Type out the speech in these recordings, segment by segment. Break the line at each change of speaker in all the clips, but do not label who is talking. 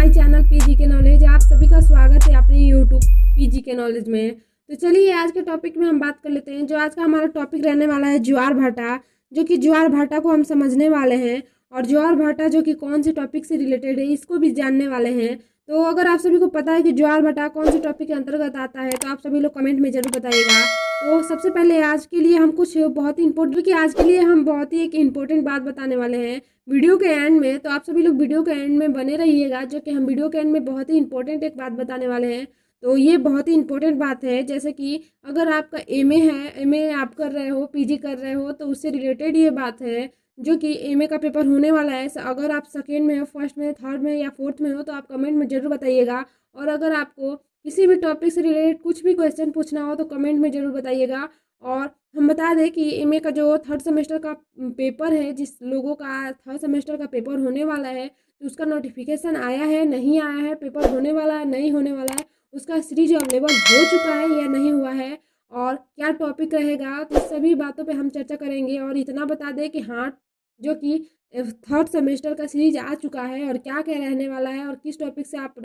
My channel PG के knowledge. आप सभी का स्वागत है अपने यूट्यूब पीजी के नॉलेज में। तो चलिए आज के टॉपिक में हम बात कर लेते हैं। जो आज का हमारा टॉपिक रहने वाला है ज्वार भाटा, जो कि ज्वार भाटा को हम समझने वाले हैं और ज्वार भाटा जो कि कौन से टॉपिक से रिलेटेड है इसको भी जानने वाले हैं। तो अगर आप सभी को पता है कि ज्वार भाटा कौन से टॉपिक के अंतर्गत आता है तो आप सभी लोग कमेंट में जरूर बताइएगा। तो सबसे पहले आज के लिए हम कुछ बहुत ही इंपॉर्टेंट, क्योंकि आज के लिए हम बहुत ही एक इम्पोर्टेंट बात बताने वाले हैं वीडियो के एंड में। तो आप सभी लोग वीडियो के एंड में बने रहिएगा, जो कि हम वीडियो के एंड में बहुत ही इंपॉर्टेंट एक बात बताने वाले हैं। तो ये बहुत ही इंपॉर्टेंट बात है, जैसे कि अगर आपका एमए है, एमए आप कर रहे हो, पीजी कर रहे हो, तो उससे रिलेटेड ये बात है जो कि एमए का पेपर होने वाला है। अगर आप सेकेंड में हो, फर्स्ट में, थर्ड में या फोर्थ में हो तो आप कमेंट में ज़रूर बताइएगा। और अगर आपको किसी भी टॉपिक से रिलेटेड कुछ भी क्वेश्चन पूछना हो तो कमेंट में ज़रूर बताइएगा। और हम बता दें कि एमए का जो थर्ड सेमेस्टर का पेपर है, जिस लोगों का थर्ड सेमेस्टर का पेपर होने वाला है तो उसका नोटिफिकेशन आया है, नहीं आया है, पेपर होने वाला है, नहीं होने वाला है, उसका सीरीज अवेलेबल हो चुका है या नहीं हुआ है, और क्या टॉपिक रहेगा, तो सभी बातों पे हम चर्चा करेंगे। और इतना बता दें कि हाँ, जो कि थर्ड सेमेस्टर का सीरीज आ चुका है और क्या क्या रहने वाला है और किस टॉपिक से आप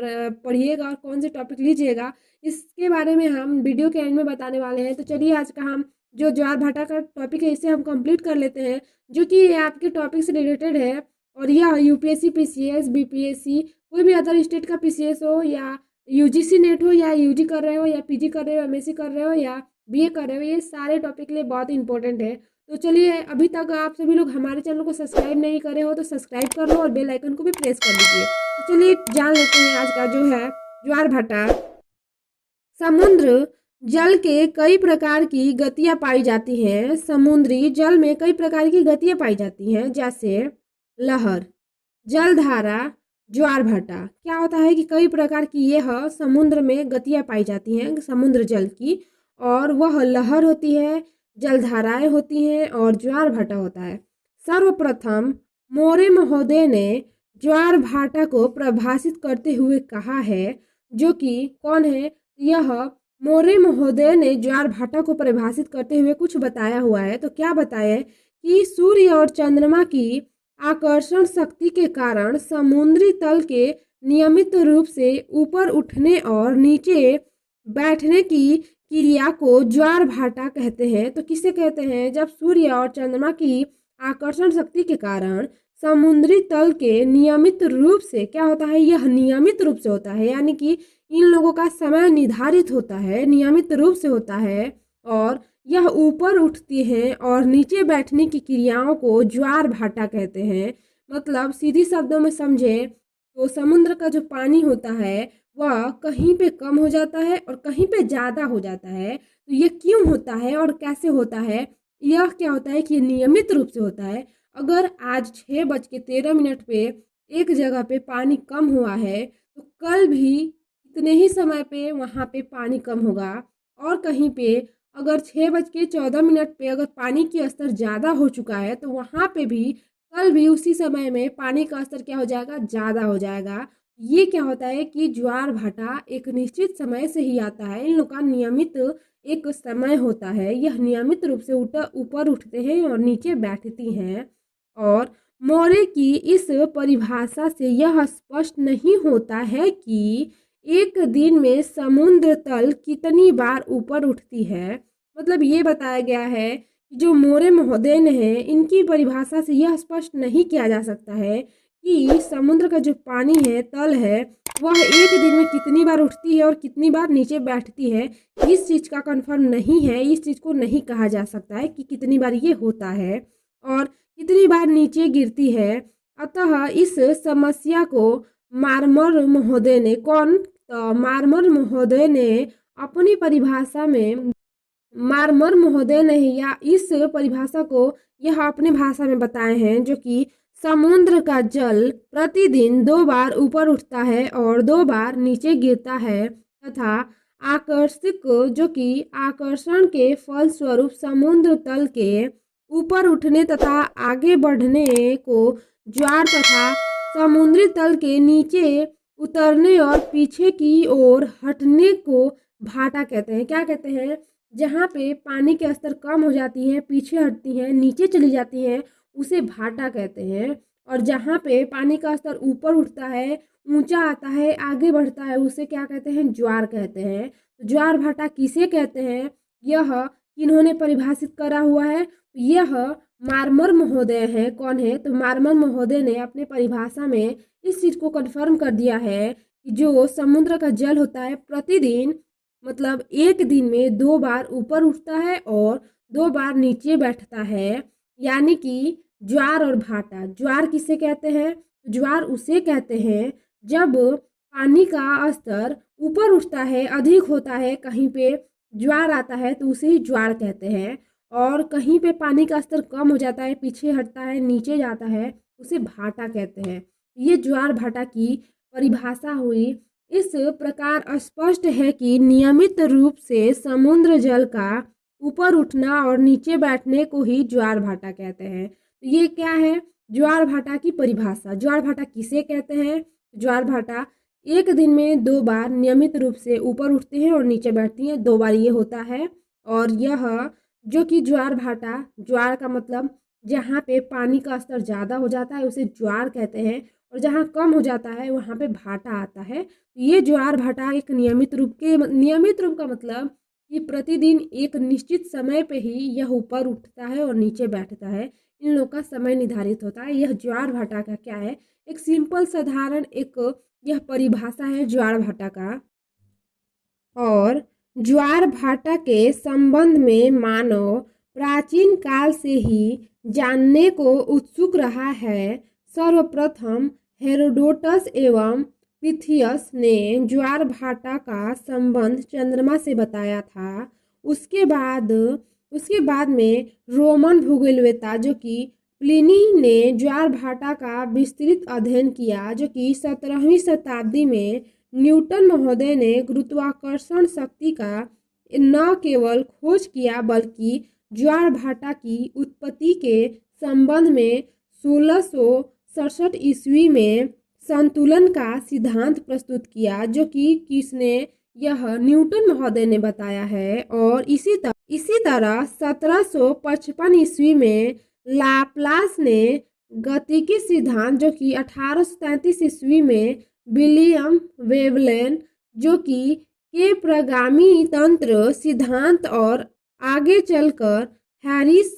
पढ़िएगा और कौन से टॉपिक लीजिएगा, इसके बारे में हम वीडियो के एंड में बताने वाले हैं। तो चलिए आज का हम जो ज्वार भाटा का टॉपिक है इसे हम कंप्लीट कर लेते हैं, जो कि आपके टॉपिक से रिलेटेड है। और यह यूपीएससी, पीसीएस, बीपीएससी, कोई भी अदर स्टेट का पीसीएस हो या यूजीसी नेट हो या यूजी कर रहे हो या पीजी कर रहे हो, एमएससी कर रहे हो या बीए कर रहे हो, ये सारे टॉपिक के लिए बहुत इंपॉर्टेंट है। तो चलिए, अभी तक आप सभी लोग हमारे चैनल को सब्सक्राइब नहीं करे हो तो सब्सक्राइब कर लो और बेल आइकन को भी प्रेस कर लीजिए। तो चलिए जान लेते हैं आज का जो है ज्वार भाटा। समुद्र जल के कई प्रकार की गतियां पाई जाती हैं। समुद्री जल में कई प्रकार की गतियां पाई जाती हैं, जैसे लहर, जलधारा, ज्वार भाटा। क्या होता है कि कई प्रकार की यह समुद्र में गतियां पाई जाती हैं समुद्र जल की, और वह लहर होती है, जलधाराएं होती हैं और ज्वार भाटा होता है। सर्वप्रथम मोरे महोदय ने ज्वार भाटा को परिभाषित करते हुए कहा है, जो कि कौन है, यह मोरे महोदय ने ज्वार भाटा को परिभाषित करते हुए कुछ बताया हुआ है। तो क्या बताया कि सूर्य और चंद्रमा की आकर्षण शक्ति के कारण समुद्री तल के नियमित रूप से ऊपर उठने और नीचे बैठने की क्रिया को ज्वार भाटा कहते हैं। तो किसे कहते हैं? जब सूर्य और चंद्रमा की आकर्षण शक्ति के कारण समुद्री तल के नियमित रूप से, क्या होता है, यह नियमित रूप से होता है, यानी कि इन लोगों का समय निर्धारित होता है, नियमित रूप से होता है, और यह ऊपर उठती हैं और नीचे बैठने की क्रियाओं को ज्वार भाटा कहते हैं। मतलब सीधी शब्दों में समझे तो समुद्र का जो पानी होता है वह कहीं पे कम हो जाता है और कहीं पे ज़्यादा हो जाता है। तो ये क्यों होता है और कैसे होता है? यह क्या होता है कि ये नियमित रूप से होता है। अगर आज 6:13 पे एक जगह पे पानी कम हुआ है तो कल भी इतने ही समय पे वहाँ पे पानी कम होगा, और कहीं पे अगर 6:14 पे अगर पानी की स्तर ज़्यादा हो चुका है तो वहाँ पे भी कल भी उसी समय में पानी का स्तर क्या हो जाएगा, ज़्यादा हो जाएगा। ये क्या होता है कि ज्वार भाटा एक निश्चित समय से ही आता है, इन लोग का नियमित एक समय होता है, यह नियमित रूप से ऊपर उठते हैं और नीचे बैठती हैं। और मोरे की इस परिभाषा से यह स्पष्ट नहीं होता है कि एक दिन में समुद्र तल कितनी बार ऊपर उठती है। मतलब ये बताया गया है कि जो मोरे महोदय हैं इनकी परिभाषा से यह स्पष्ट नहीं किया जा सकता है कि समुद्र का जो पानी है, तल है, वह एक दिन में कितनी बार उठती है और कितनी बार नीचे बैठती है। इस चीज़ का कंफर्म नहीं है, इस चीज़ को नहीं कहा जा सकता है कि कितनी बार ये होता है और कितनी बार नीचे गिरती है। अतः इस समस्या को मार्मर महोदय ने मार्मर महोदय ने अपनी परिभाषा में, मार्मर महोदय ने या इस परिभाषा को यह अपनी भाषा में बताए हैं, जो कि समुद्र का जल प्रतिदिन 2 बार ऊपर उठता है और 2 बार नीचे गिरता है, तथा आकर्षक, जो कि आकर्षण के फलस्वरूप समुद्र तल के ऊपर उठने तथा आगे बढ़ने को ज्वार तथा समुद्री तल के नीचे उतरने और पीछे की ओर हटने को भाटा कहते हैं। क्या कहते हैं? जहाँ पे पानी के स्तर कम हो जाती है, पीछे हटती हैं, नीचे चली जाती हैं, उसे भाटा कहते हैं। और जहाँ पे पानी का स्तर ऊपर उठता है, ऊंचा आता है, आगे बढ़ता है, उसे क्या कहते हैं? ज्वार कहते हैं। तो ज्वार भाटा किसे कहते हैं, यह किन्होंने परिभाषित करा हुआ है? यह मार्मर महोदय हैं। कौन है? तो मार्मर महोदय ने अपने परिभाषा में इस चीज को कन्फर्म कर दिया है कि जो समुद्र का जल होता है प्रतिदिन मतलब एक दिन में 2 बार ऊपर उठता है और 2 बार नीचे बैठता है, यानी कि ज्वार और भाटा। ज्वार किसे कहते हैं? ज्वार उसे कहते हैं जब पानी का स्तर ऊपर उठता है, अधिक होता है, कहीं पे ज्वार आता है तो उसे ही ज्वार कहते हैं, और कहीं पे पानी का स्तर कम हो जाता है, पीछे हटता है, नीचे जाता है, उसे भाटा कहते हैं। ये ज्वार भाटा की परिभाषा हुई। इस प्रकार स्पष्ट है कि नियमित रूप से समुद्र जल का ऊपर उठना और नीचे बैठने को ही ज्वार भाटा कहते हैं। तो ये क्या है? ज्वार भाटा की परिभाषा। ज्वार भाटा किसे कहते हैं? ज्वार भाटा एक दिन में 2 बार नियमित रूप से ऊपर उठते हैं और नीचे बैठती हैं, 2 बार ये होता है। और यह जो कि ज्वार भाटा, ज्वार का मतलब जहाँ पे पानी का स्तर ज़्यादा हो जाता है उसे ज्वार कहते हैं, और जहाँ कम हो जाता है वहाँ पे भाटा आता है। ये ज्वार भाटा एक नियमित रूप का मतलब कि प्रतिदिन एक निश्चित समय पे ही यह ऊपर उठता है और नीचे बैठता है। इन लोग का समय निर्धारित होता है। यह ज्वार भाटा का क्या है? एक सिंपल साधारण एक यह परिभाषा है ज्वार भाटा का। और ज्वार भाटा के संबंध में मानव प्राचीन काल से ही जानने को उत्सुक रहा है। सर्वप्रथम हेरोडोटस एवं पिथियस ने ज्वार भाटा का संबंध चंद्रमा से बताया था। उसके बाद में रोमन भूगोलवेत्ता जो कि प्लिनी ने ज्वार भाटा का विस्तृत अध्ययन किया, जो कि 17वीं शताब्दी में न्यूटन महोदय ने गुरुत्वाकर्षण शक्ति का न केवल खोज किया बल्कि ज्वार भाटा की उत्पत्ति के संबंध में 1667 ईस्वी में संतुलन का सिद्धांत प्रस्तुत किया, जो कि किसने? यह न्यूटन महोदय ने बताया है। और इसी तरह 1755 ईस्वी में लाप्लास ने गतिकी सिद्धांत, जो कि 1833 ईस्वी में विलियम वेवलेन जो कि के प्रगामी तंत्र सिद्धांत, और आगे चलकर हैरिस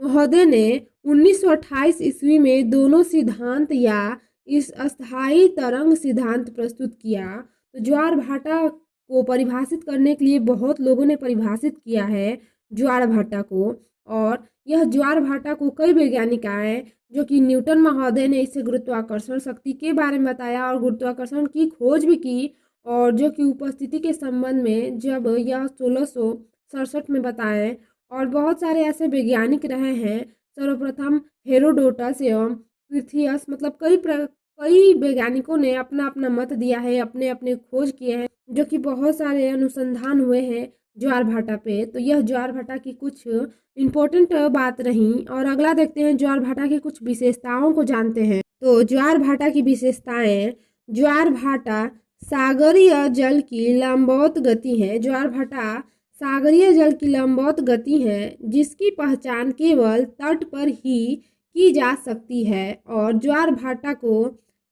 महोदय ने 1928 ईस्वी में दोनों सिद्धांत या इस अस्थायी तरंग सिद्धांत प्रस्तुत किया। तो ज्वार भाटा को परिभाषित करने के लिए बहुत लोगों ने परिभाषित किया है ज्वार भाटा को, और यह ज्वार भाटा को कई वैज्ञानिक आए जो कि न्यूटन महोदय ने इसे गुरुत्वाकर्षण शक्ति के बारे में बताया और गुरुत्वाकर्षण की खोज भी की, और जो कि उपस्थिति के संबंध में जब यह 1667 में बताए। और बहुत सारे ऐसे वैज्ञानिक रहे हैं, सर्वप्रथम हेरोडोटस एवं पिथियस, मतलब कई वैज्ञानिकों ने अपना अपना मत दिया है, अपने अपने खोज किए हैं, जो कि बहुत सारे अनुसंधान हुए हैं ज्वार भाटा पे। तो यह ज्वार भाटा की कुछ इम्पोर्टेंट बात रही। और अगला देखते हैं ज्वार भाटा की कुछ विशेषताओं को जानते हैं। तो ज्वार भाटा की विशेषताएं। ज्वार भाटा सागरीय जल की लंबवत गति है। ज्वार भाटा सागरीय जल की लंबवत गति है जिसकी पहचान केवल तट पर ही की जा सकती है, और ज्वार भाटा को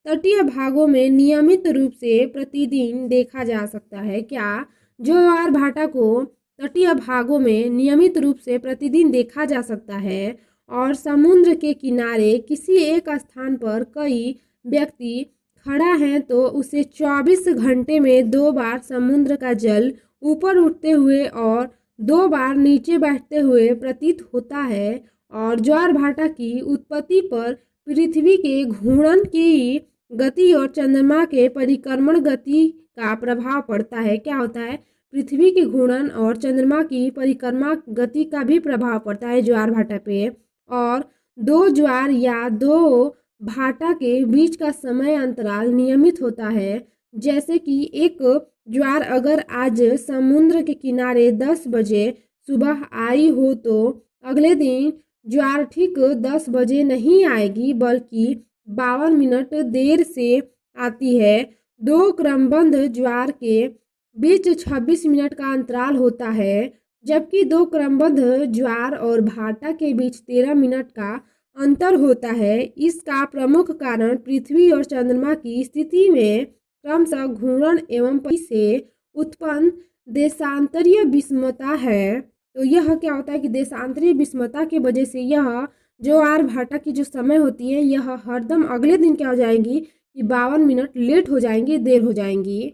तटीय भागों में नियमित रूप से प्रतिदिन देखा जा सकता है। क्या? ज्वार भाटा को तटीय भागों में नियमित रूप से प्रतिदिन देखा जा सकता है, और समुद्र के किनारे किसी एक स्थान पर कई व्यक्ति खड़ा है तो उसे 24 घंटे में 2 बार समुद्र का जल ऊपर उठते हुए और 2 बार नीचे बैठते हुए प्रतीत होता है। और ज्वार भाटा की उत्पत्ति पर पृथ्वी के घूर्णन की गति और चंद्रमा के परिक्रमण गति का प्रभाव पड़ता है। क्या होता है? पृथ्वी के घूर्णन और चंद्रमा की परिक्रमा गति का भी प्रभाव पड़ता है ज्वार भाटा पे। और 2 ज्वार या 2 भाटा के बीच का समय अंतराल नियमित होता है। जैसे कि एक ज्वार अगर आज समुद्र के किनारे 10 बजे सुबह आई हो तो अगले दिन ज्वार ठीक 10 बजे नहीं आएगी बल्कि 52 मिनट देर से आती है। 2 क्रमबद्ध ज्वार के बीच 26 मिनट का अंतराल होता है, जबकि 2 क्रमबद्ध ज्वार और भाटा के बीच 13 मिनट का अंतर होता है। इसका प्रमुख कारण पृथ्वी और चंद्रमा की स्थिति में क्रमशः घूर्णन एवं से उत्पन्न देशांतरीय विषमता है। तो यह क्या होता है कि देशांतरीय विषमता की वजह से यह ज्वार भाटा की जो समय होती है यह हरदम अगले दिन क्या हो जाएंगी कि 52 मिनट लेट हो जाएंगी, देर हो जाएंगी,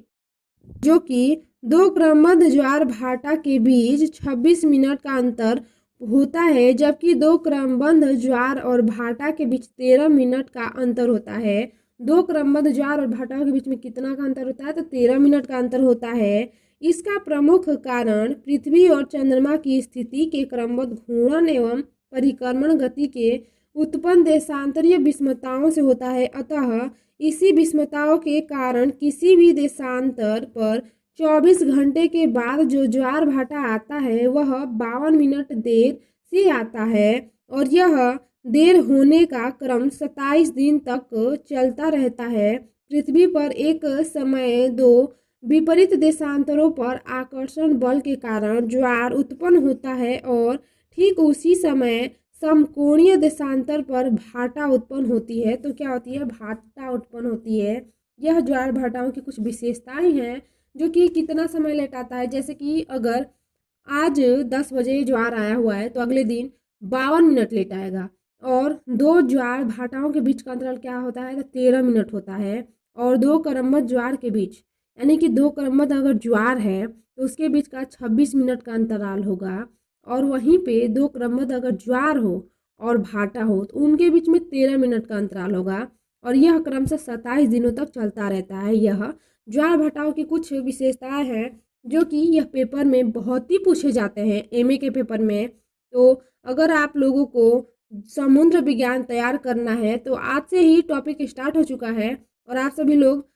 जो कि दो क्रमबद्ध ज्वार भाटा के बीच 26 मिनट का अंतर होता है, जबकि दो क्रमबद्ध ज्वार और भाटा के बीच 13 मिनट का अंतर होता है। दो क्रमबद्ध ज्वार और भाटा के बीच में कितना का अंतर होता है? तो 13 मिनट का अंतर होता है। इसका प्रमुख कारण पृथ्वी और चंद्रमा की स्थिति के क्रमबद्ध घूर्णन एवं परिक्रमण गति के उत्पन्न देशांतरीय विषमताओं से होता है। अतः इसी विषमताओं के कारण किसी भी देशांतर पर 24 घंटे के बाद जो ज्वार भाटा आता है वह 52 मिनट देर से आता है, और यह देर होने का क्रम 27 दिन तक चलता रहता है। पृथ्वी पर एक समय दो विपरीत देशांतरों पर आकर्षण बल के कारण ज्वार उत्पन्न होता है, और ठीक उसी समय समकोणीय देशांतर पर भाटा उत्पन्न होती है। तो क्या होती है? भाटा उत्पन्न होती है। यह ज्वार भाटाओं की कुछ विशेषताएं हैं जो कि कितना समय लेट आता है। जैसे कि अगर आज 10 बजे ज्वार आया हुआ है तो अगले दिन 52 मिनट लेट आएगा, और दो ज्वार भाटाओं के बीच का अंतराल क्या होता है? तो 13 मिनट होता है। और दो क्रमबद्ध ज्वार के बीच, यानी कि दो क्रमबद्ध अगर ज्वार है तो उसके बीच का 26 मिनट का अंतराल होगा, और वहीं पे दो क्रमबद्ध अगर ज्वार हो और भाटा हो तो उनके बीच में 13 मिनट का अंतराल होगा, और यह क्रमशः 27 दिनों तक चलता रहता है। यह ज्वार भाटाओं की कुछ विशेषताएं हैं जो कि यह पेपर में बहुत ही पूछे जाते हैं, एमए के पेपर में। तो अगर आप लोगों को समुद्र विज्ञान तैयार करना है तो आज से ही टॉपिक स्टार्ट हो चुका है, और आप सभी लोग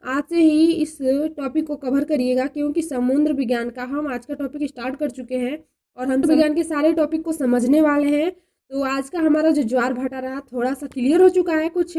आज से ही इस टॉपिक को कवर करिएगा, क्योंकि समुद्र विज्ञान का हम आज का टॉपिक स्टार्ट कर चुके हैं और हम विज्ञान के सारे टॉपिक को समझने वाले हैं। तो आज का हमारा जो ज्वार भाटा रहा थोड़ा सा क्लियर हो चुका है, कुछ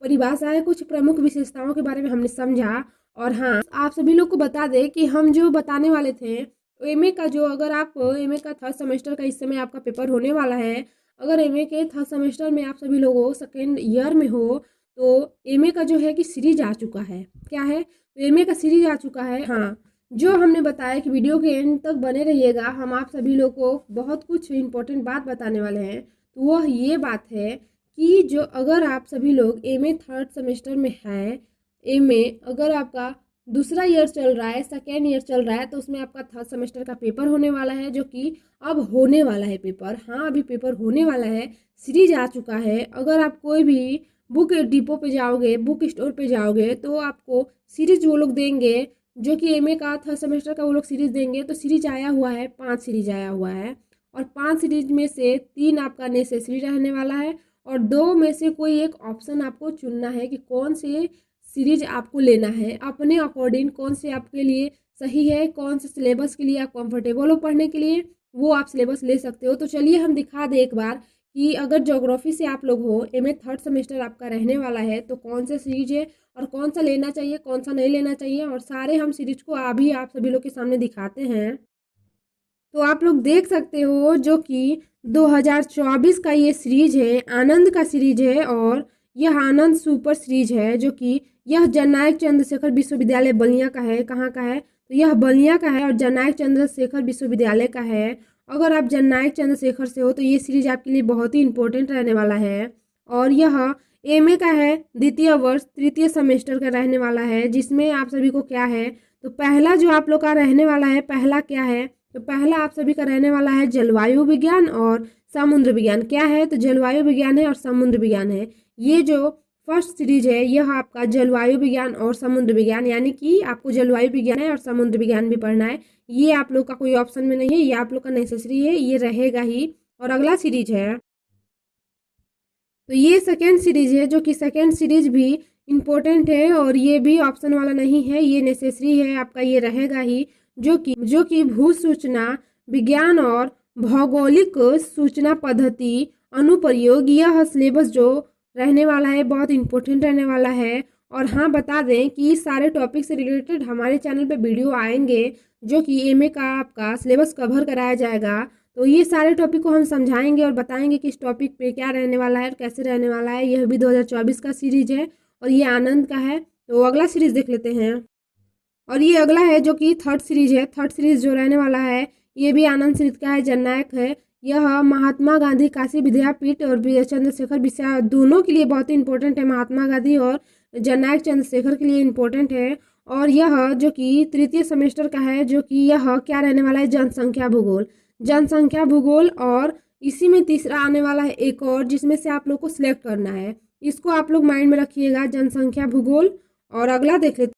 परिभाषाएं, कुछ प्रमुख विशेषताओं के बारे में हमने समझा। और हाँ, आप सभी लोग को बता दें कि हम जो बताने वाले थे एमए का, जो अगर आप एमए का थर्ड सेमेस्टर का इस समय आपका पेपर होने वाला है, अगर एमए के थर्ड सेमेस्टर में आप सभी लोगों सेकेंड ईयर में हो तो एमए का जो है कि सीरीज आ चुका है। क्या है? तो एमए का सीरीज आ चुका है। हाँ, जो हमने बताया कि वीडियो के एंड तक बने रहिएगा, हम आप सभी लोग को बहुत कुछ इंपॉर्टेंट बात बताने वाले हैं। तो वह ये बात है कि जो अगर आप सभी लोग एमए थर्ड सेमेस्टर में हैं, एमए अगर आपका दूसरा ईयर चल रहा है, सेकेंड ईयर चल रहा है, तो उसमें आपका थर्ड सेमेस्टर का पेपर होने वाला है, जो कि अब होने वाला है पेपर। हाँ, अभी पेपर होने वाला है, सीरीज आ चुका है। अगर आप कोई भी बुक डिपो पे जाओगे, बुक स्टोर पे जाओगे, तो आपको सीरीज वो लोग देंगे जो कि एमए का थर्ड सेमेस्टर का वो लोग सीरीज देंगे। तो सीरीज आया हुआ है, 5 सीरीज आया हुआ है, और 5 सीरीज में से 3 आपका नेसेसरी रहने वाला है, और 2 में से कोई एक ऑप्शन आपको चुनना है कि कौन से सीरीज आपको लेना है। अपने अकॉर्डिंग कौन से आपके लिए सही है, कौन से सिलेबस के लिए आप कंफर्टेबल हो पढ़ने के लिए, वो आप सिलेबस ले सकते हो। तो चलिए हम दिखा दें एक बार कि अगर ज्योग्राफी से आप लोग हो, एमए थर्ड सेमेस्टर आपका रहने वाला है, तो कौन से सीरीज है और कौन सा लेना चाहिए, कौन सा नहीं लेना चाहिए, और सारे हम सीरीज को अभी आप सभी लोग के सामने दिखाते हैं। तो आप लोग देख सकते हो जो कि 2024 का ये सीरीज है, आनंद का सीरीज है, और यह आनंद सुपर सीरीज है, जो कि यह जननायक चंद्रशेखर विश्वविद्यालय बलिया का है। कहाँ का है? तो यह बलिया का है और जननायक चंद्रशेखर विश्वविद्यालय का है। अगर आप जननायक चंद्रशेखर से हो तो ये सीरीज आपके लिए बहुत ही इंपॉर्टेंट रहने वाला है। और यह एमए का है, द्वितीय वर्ष तृतीय सेमेस्टर का रहने वाला है, जिसमें आप सभी को क्या है, तो पहला जो आप लोग का रहने वाला है, पहला क्या है, तो पहला आप सभी का रहने वाला है जलवायु विज्ञान और समुद्र विज्ञान। क्या है? तो जलवायु विज्ञान है और समुद्र विज्ञान है। ये जो फर्स्ट सीरीज है यह आपका जलवायु विज्ञान और समुद्र विज्ञान, यानी कि आपको जलवायु विज्ञान है और समुद्र विज्ञान भी पढ़ना है। ये आप लोग का कोई ऑप्शन में नहीं है, ये आप लोग का नेसेसरी है, ये रहेगा ही। और अगला सीरीज है, तो ये सेकेंड सीरीज है, जो कि सेकेंड सीरीज भी इम्पोर्टेंट है और ये भी ऑप्शन वाला नहीं है, ये नेसेसरी है आपका, ये रहेगा ही। जो कि भू सूचना विज्ञान और भौगोलिक सूचना पद्धति अनुप्रयोग, यह सिलेबस जो रहने वाला है बहुत इंपॉर्टेंट रहने वाला है। और हाँ, बता दें कि इस सारे टॉपिक से रिलेटेड हमारे चैनल पे वीडियो आएंगे जो कि एमए का आपका सिलेबस कवर कराया जाएगा। तो ये सारे टॉपिक को हम समझाएंगे और बताएंगे कि इस टॉपिक पे क्या रहने वाला है और कैसे रहने वाला है। यह भी 2024 का सीरीज है और ये आनंद का है। तो अगला सीरीज देख लेते हैं। और ये अगला है जो कि थर्ड सीरीज है। थर्ड सीरीज जो रहने वाला है ये भी आनंद सीरीज का है, जननायक है। यह महात्मा गांधी काशी विद्यापीठ और चंद्रशेखर विषय दोनों के लिए बहुत ही इंपॉर्टेंट है। महात्मा गांधी और जननायक चंद्रशेखर के लिए इंपॉर्टेंट है। और यह जो कि तृतीय सेमेस्टर का है, जो कि यह क्या रहने वाला है, जनसंख्या भूगोल। जनसंख्या भूगोल और इसी में तीसरा आने वाला है एक और, जिसमें से आप लोग को सिलेक्ट करना है। इसको आप लोग माइंड में रखिएगा, जनसंख्या भूगोल। और अगला देख लेते।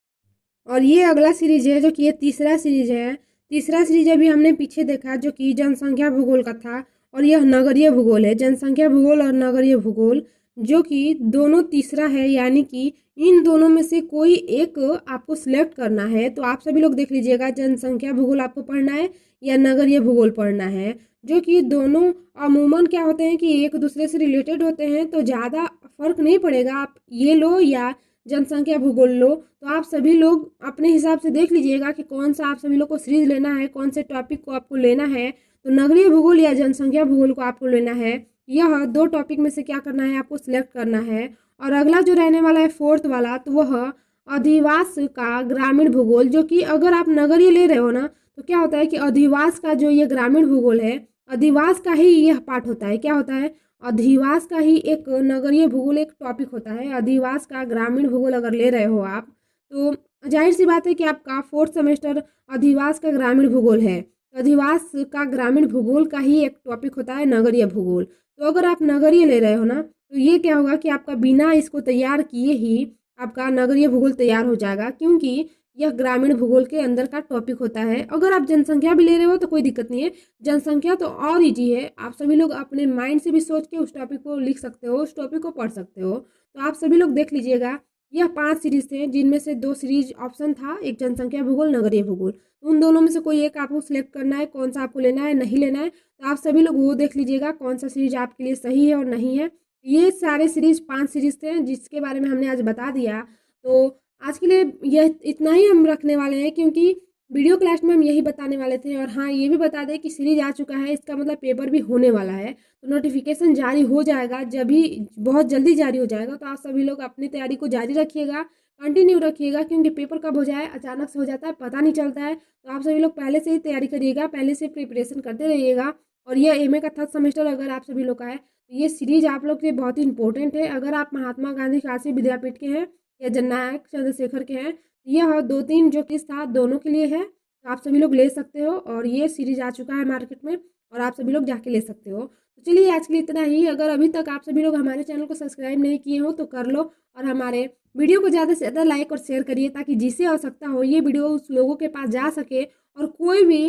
और ये अगला सीरीज है जो कि ये तीसरा सीरीज है। तीसरा सीरीज अभी हमने पीछे देखा जो कि जनसंख्या भूगोल का था, और यह नगरीय भूगोल है। जनसंख्या भूगोल और नगरीय भूगोल जो कि दोनों तीसरा है, यानी कि इन दोनों में से कोई एक आपको सिलेक्ट करना है। तो आप सभी लोग देख लीजिएगा, जनसंख्या भूगोल आपको पढ़ना है या नगरीय भूगोल पढ़ना है, जो कि दोनों अमूमन क्या होते हैं कि एक दूसरे से रिलेटेड होते हैं। तो ज़्यादा फर्क नहीं पड़ेगा, आप ये लो या जनसंख्या भूगोल लो। तो आप सभी लोग अपने हिसाब से देख लीजिएगा कि कौन सा आप सभी लोग को सीरीज लेना है, कौन से टॉपिक को आपको लेना है। तो नगरीय भूगोल या जनसंख्या भूगोल को आपको लेना है। यह दो टॉपिक में से क्या करना है, आपको सिलेक्ट करना है। और अगला जो रहने वाला है फोर्थ वाला, तो वह अधिवास का ग्रामीण भूगोल, जो कि अगर आप नगरीय ले रहे हो ना, तो क्या होता है कि अधिवास का जो ये ग्रामीण भूगोल है, अधिवास का ही यह पार्ट होता है। क्या होता है, अधिवास का ही एक नगरीय भूगोल एक टॉपिक होता है। अधिवास का ग्रामीण भूगोल अगर ले रहे हो आप, तो जाहिर सी बात है कि आपका फोर्थ सेमेस्टर अधिवास का ग्रामीण भूगोल है। अधिवास का ग्रामीण भूगोल का ही एक टॉपिक होता है नगरीय भूगोल। तो अगर आप नगरीय ले रहे हो ना, तो ये क्या होगा कि आपका बिना इसको तैयार किए ही आपका नगरीय भूगोल तैयार हो जाएगा, क्योंकि यह ग्रामीण भूगोल के अंदर का टॉपिक होता है। अगर आप जनसंख्या भी ले रहे हो तो कोई दिक्कत नहीं है, जनसंख्या तो और ईजी है। आप सभी लोग अपने माइंड से भी सोच के उस टॉपिक को लिख सकते हो, उस टॉपिक को पढ़ सकते हो। तो आप सभी लोग देख लीजिएगा, यह 5 सीरीज थे, जिनमें से 2 सीरीज ऑप्शन था, एक जनसंख्या भूगोल, नगरीय भूगोल। तो उन दोनों में से कोई एक आपको सिलेक्ट करना है, कौन सा आपको लेना है, नहीं लेना है। तो आप सभी लोग वो देख लीजिएगा कौन सा सीरीज आपके लिए सही है और नहीं है। ये सारे सीरीज 5 सीरीज थे जिसके बारे में हमने आज बता दिया। तो आज के लिए यह इतना ही हम रखने वाले हैं, क्योंकि वीडियो क्लास में हम यही बताने वाले थे। और हाँ, ये भी बता दें कि सीरीज आ चुका है, इसका मतलब पेपर भी होने वाला है। तो नोटिफिकेशन जारी हो जाएगा, जब भी बहुत जल्दी जारी हो जाएगा। तो आप सभी लोग अपनी तैयारी को जारी रखिएगा, कंटिन्यू रखिएगा, क्योंकि पेपर कब हो जाए अचानक से हो जाता है, पता नहीं चलता है। तो आप सभी लोग पहले से ही तैयारी करिएगा, पहले से प्रिपरेशन करते रहिएगा। और यह एमए का थर्ड सेमेस्टर अगर आप सभी लोग का है, तो ये सीरीज आप लोग के लिए बहुत ही इंपॉर्टेंट है। अगर आप महात्मा गांधी काशी विद्यापीठ के हैं या जननायक चंद्रशेखर के हैं, यह 2-3 जो किस था दोनों के लिए है। तो आप सभी लोग ले सकते हो, और ये सीरीज आ चुका है मार्केट में, और आप सभी लोग जाके ले सकते हो। तो चलिए आज के लिए इतना ही। अगर अभी तक आप सभी लोग हमारे चैनल को सब्सक्राइब नहीं किए हो तो कर लो, और हमारे वीडियो को ज़्यादा से ज़्यादा लाइक और शेयर करिए, ताकि जिसे आवश्यकता हो ये वीडियो उस लोगों के पास जा सके, और कोई भी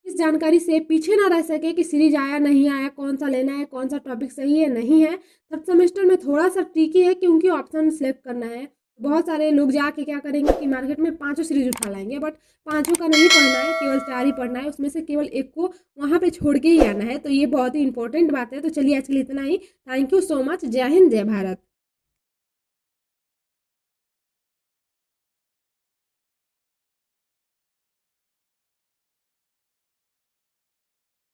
इस जानकारी से पीछे ना रह सके कि सीरीज आया नहीं आया, कौन सा लेना है, कौन सा टॉपिक सही है नहीं है। थर्ड सेमेस्टर में थोड़ा सा ट्रिकी है, क्योंकि ऑप्शन सेलेक्ट करना है। बहुत सारे लोग जाके क्या करेंगे कि मार्केट में 5 सीरीज उठा लाएंगे, बट 5 का नहीं पढ़ना है, केवल 4 ही पढ़ना है। उसमें से केवल एक को वहाँ पे छोड़ के ही आना है। तो ये बहुत ही इंपॉर्टेंट बात है। तो चलिए आज के लिए इतना ही। Thank you so much. जय हिंद, जय भारत।